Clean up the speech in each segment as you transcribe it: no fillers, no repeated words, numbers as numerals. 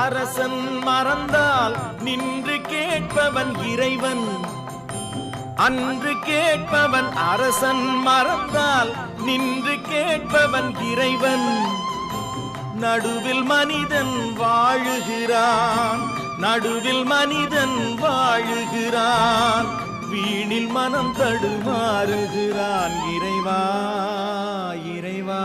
அரசன் மறந்தால் நின்று கேட்பவன் இறைவன். அன்று கேட்பவன் அரசன் மறந்தால் நின்று கேட்பவன் இறைவன். நடுவில் மனிதன் வாழுகிறான், நடுவில் மனிதன் வாழுகிறான், வீணில் மனம் தடுமாறுகிறான். இறைவா இறைவா,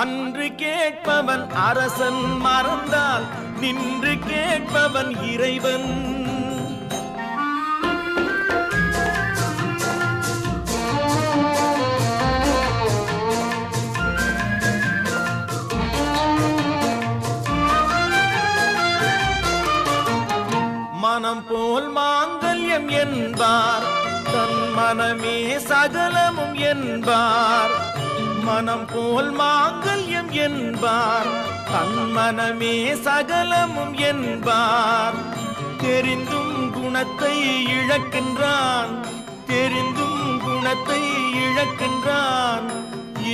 அன்று கேட்பவன் அரசன் மறந்தால் நின்று கேட்பவன் இறைவன். மனம் போல் மாங்கல்யம் என்பார், தன் மனமே சகலமும் என்பார். மனம் போல் மாங்கல்யம் என்பார், தன் மனமே சகலமும் என்பார். தெரிந்தும் குணத்தை இழக்கின்றான், தெரிந்தும் குணத்தை இழக்கின்றான்.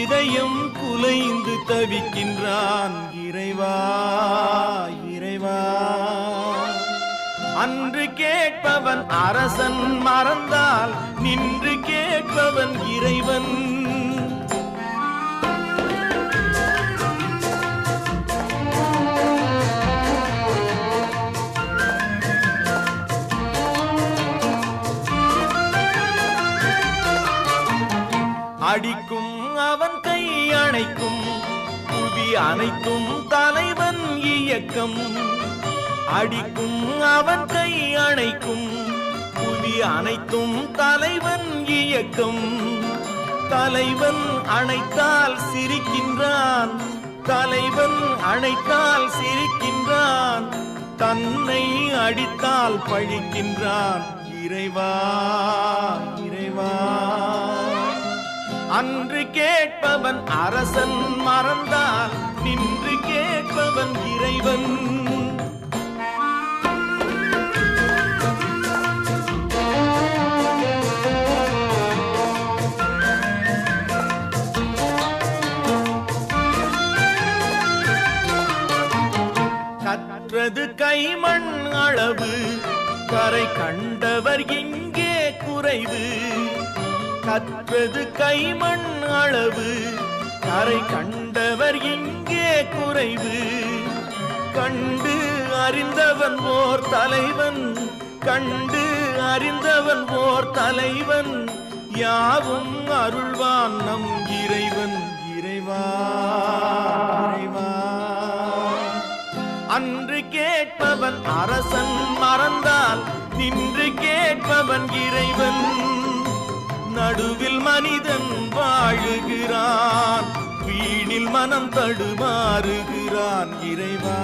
இதயம் குலைந்து தவிக்கின்றான். இறைவா இறைவா, அன்று கேட்பவன் அரசன் மறந்தால் நின்று கேட்பவன் இறைவன். அடிக்கும் அவன் கை அணைக்கும், புவி அனைத்தும் தலைவன் இயக்கம். அடிக்கும் அவன் கை அணைக்கும், புவி அனைத்தும் தலைவன் இயக்கம். தலைவன் அணைத்தால் சிரிக்கின்றான், தலைவன் அணைத்தால் சிரிக்கின்றான். தன்னை அடித்தால் பழிக்கின்றான். இறைவா இறைவா, அன்று கேட்பவன் அரசன் மறந்தால் நின்று கேட்பவன் இறைவன். கற்றது கைமண் அளவு, கரை கண்டவர் இங்கே குறைவு. கற்றது கைமண் அளவு, கரை கண்டவர் இங்கே குறைவு. கண்டு அறிந்தவன் ஓர் தலைவன், கண்டு அறிந்தவன் ஓர் தலைவன். யாவும் அருள்வான் நம் இறைவன். இறைவா இறைவா, அன்று கேட்பவன் அரசன் மறந்தால் நின்று கேட்பவன் இறைவன். நடுவில் மனிதன் வாழுகிறான், வீணில் மனம் தடுமாறுகிறான். இறைவா